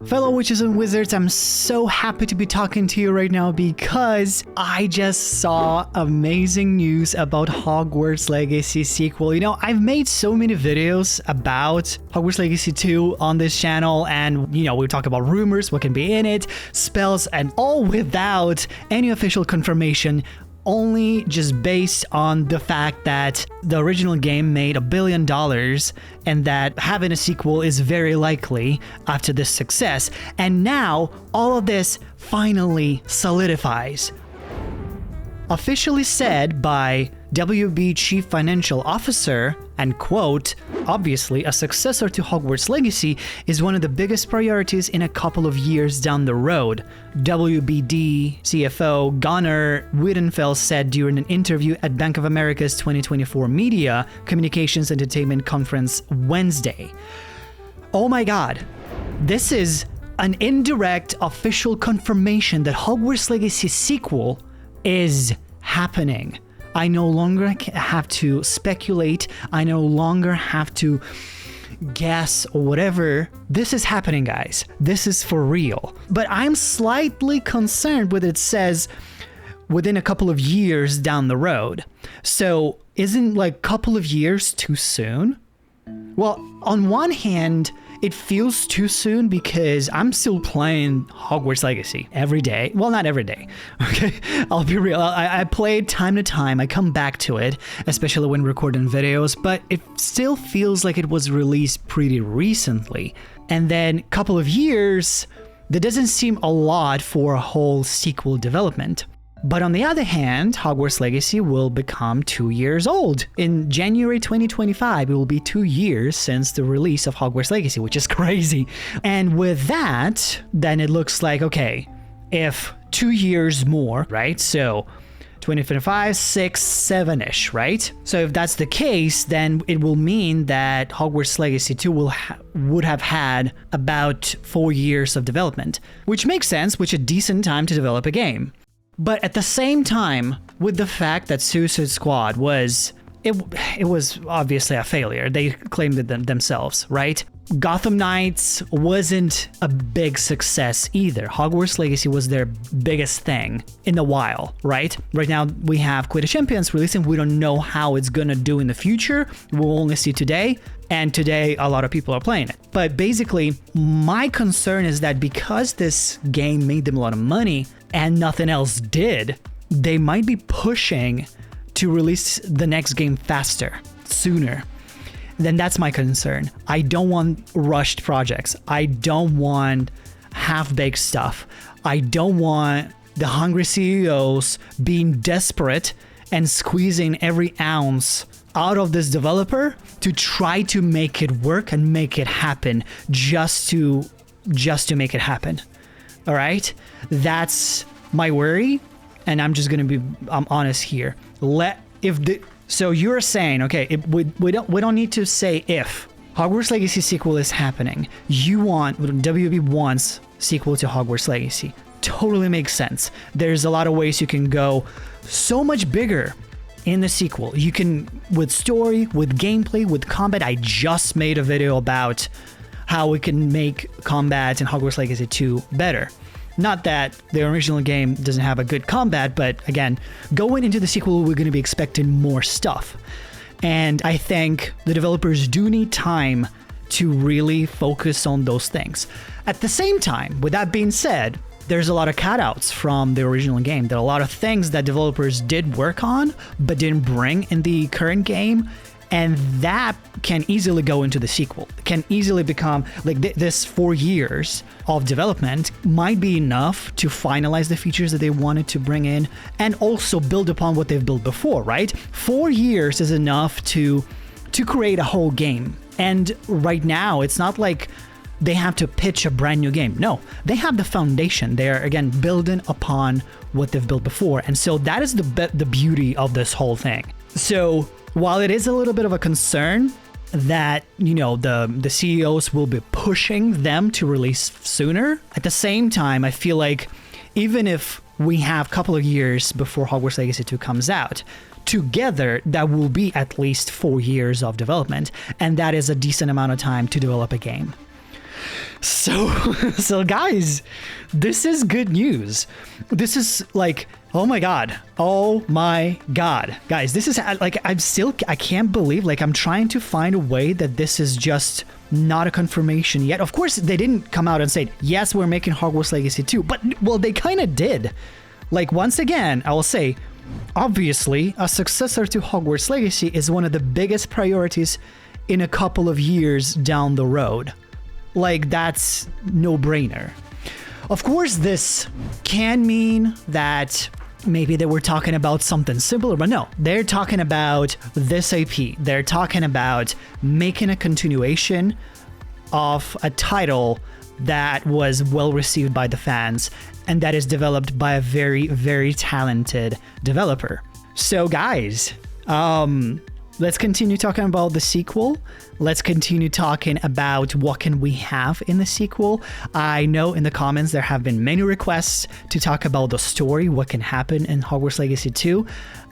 Fellow witches and wizards, I'm so happy to be talking to you right now because I just saw amazing news about Hogwarts Legacy Sequel. You know, I've made so many videos about Hogwarts Legacy 2 on this channel, and you know, we talk about rumors, what can be in it, spells, and all without any official confirmation, only just based on the fact that the original game made $1 billion and that having a sequel is very likely after this success. And now all of this finally solidifies. Officially said by WB Chief Financial Officer, and quote, obviously a successor to Hogwarts Legacy is one of the biggest priorities in a couple of years down the road, WBD CFO Gunnar Wiedenfeld said during an interview at Bank of America's 2024 Media Communications Entertainment Conference Wednesday. Oh my god, this is an indirect official confirmation that Hogwarts Legacy Sequel is happening. I no longer have to speculate. I no longer have to guess or whatever. This is happening, guys. This is for real. But I'm slightly concerned with it says within a couple of years down the road. So isn't like a couple of years too soon? Well, on one hand, it feels too soon because I'm still playing Hogwarts Legacy every day. Well, not every day, okay? I'll be real. I play it time to time. I come back to it, especially when recording videos, but it still feels like it was released pretty recently. And then a couple of years, that doesn't seem a lot for a whole sequel development. But on the other hand, Hogwarts Legacy will become 2 years old. In January 2025, it will be 2 years since the release of Hogwarts Legacy, which is crazy. And with that, then it looks like, okay, if 2 years more, right? So 2025, 6, 7-ish, right? So if that's the case, then it will mean that Hogwarts Legacy 2 would have had about 4 years of development, which makes sense, which is a decent time to develop a game. But at the same time, with the fact that Suicide Squad was obviously a failure. They claimed it themselves, right? Gotham Knights wasn't a big success either. Hogwarts Legacy was their biggest thing in a while, right? Right now we have Quidditch Champions releasing. We don't know how it's gonna do in the future. We'll only see today. And today a lot of people are playing it. But basically, my concern is that because this game made them a lot of money and nothing else did, they might be pushing to release the next game faster, sooner. Then that's my concern. I don't want rushed projects. I don't want half-baked stuff. I don't want the hungry CEOs being desperate and squeezing every ounce out of this developer to try to make it work and make it happen just to make it happen. All right? That's my worry, and I'm just going to be honest here. So you're saying, okay, we don't need to say if Hogwarts Legacy sequel is happening. WB wants sequel to Hogwarts Legacy. Totally makes sense. There's a lot of ways you can go so much bigger in the sequel. You can, with story, with gameplay, with combat. I just made a video about how we can make combat in Hogwarts Legacy 2 better. Not that the original game doesn't have a good combat, but again, going into the sequel, we're going to be expecting more stuff. And I think the developers do need time to really focus on those things. At the same time, with that being said, there's a lot of cutouts from the original game. There are a lot of things that developers did work on, but didn't bring in the current game. And that can easily go into the sequel. It can easily become like this 4 years of development might be enough to finalize the features that they wanted to bring in and also build upon what they've built before, right? 4 years is enough to create a whole game. And right now, it's not like they have to pitch a brand new game. No, they have the foundation. They're, again, building upon what they've built before. And so that is the beauty of this whole thing. So while it is a little bit of a concern that, you know, the CEOs will be pushing them to release sooner, at the same time, I feel like even if we have a couple of years before Hogwarts Legacy 2 comes out, together, that will be at least 4 years of development. And that is a decent amount of time to develop a game. So, so guys, this is good news. This is like, oh my god, guys, this is like, I can't believe, like, I'm trying to find a way that this is just not a confirmation yet. Of course, they didn't come out and say, yes, we're making Hogwarts Legacy 2, but, well, they kind of did. Like, once again, I will say, obviously, a successor to Hogwarts Legacy is one of the biggest priorities in a couple of years down the road. Like, that's no-brainer. Of course, this can mean that maybe they were talking about something similar, but no, they're talking about this IP. They're talking about making a continuation of a title that was well received by the fans and that is developed by a very, very talented developer. So guys, let's continue talking about the sequel. Let's continue talking about what can we have in the sequel. I know in the comments there have been many requests to talk about the story, what can happen in Hogwarts Legacy 2.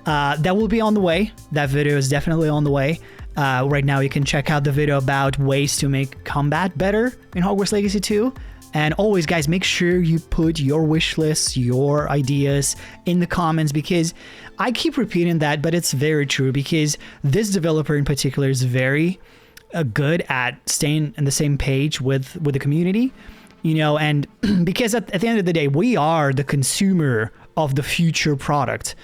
That will be on the way. That video is definitely on the way. Right now you can check out the video about ways to make combat better in Hogwarts Legacy 2. And always, guys, make sure you put your wish lists, your ideas in the comments, because I keep repeating that, but it's very true, because this developer in particular is very good at staying on the same page with the community, you know, and because at the end of the day, we are the consumer of the future product,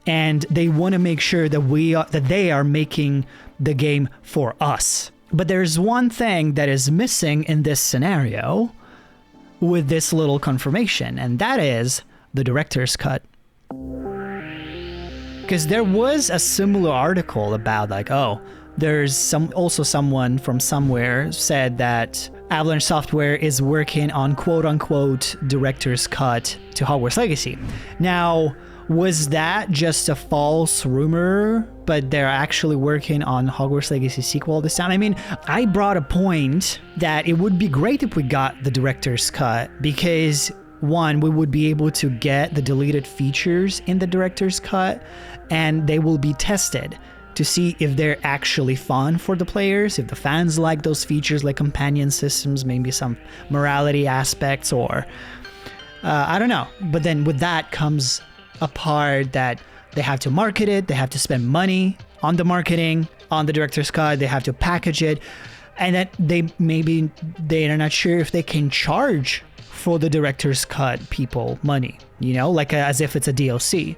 and they want to make sure that they are making the game for us. But there's one thing that is missing in this scenario with this little confirmation, and that is the director's cut. Because there was a similar article about, like, oh, there's someone from somewhere said that Avalanche Software is working on quote-unquote director's cut to Hogwarts Legacy. Now, was that just a false rumor, but they're actually working on Hogwarts Legacy Sequel this time? I mean, I brought a point that it would be great if we got the director's cut, because one, we would be able to get the deleted features in the director's cut, and they will be tested to see if they're actually fun for the players, if the fans like those features, like companion systems, maybe some morality aspects, or I don't know. But then with that comes a part that they have to market it, they have to spend money on the marketing, on the director's cut, they have to package it, and that they're not sure if they can charge for the director's cut people money, you know, like as if it's a DLC.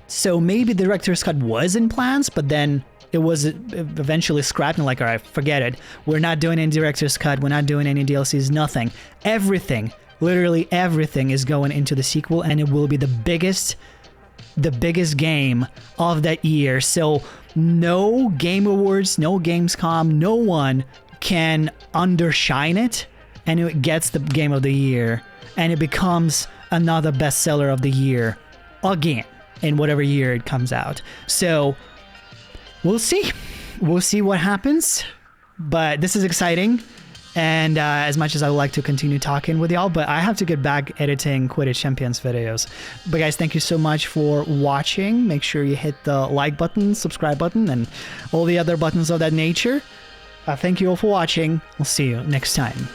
So maybe the director's cut was in plans, but then it was eventually scrapped and like, all right, forget it. We're not doing any director's cut, we're not doing any DLCs, nothing. Everything, literally everything is going into the sequel, and it will be the biggest game of that year. So no Game Awards, no Gamescom, no one can undershine it, and it gets the game of the year, and it becomes another bestseller of the year again in whatever year it comes out. So we'll see what happens, but this is exciting. And as much as I would like to continue talking with y'all, but I have to get back editing Quidditch Champions videos. But guys, thank you so much for watching. Make sure you hit the like button, subscribe button, and all the other buttons of that nature. Thank you all for watching. We'll see you next time.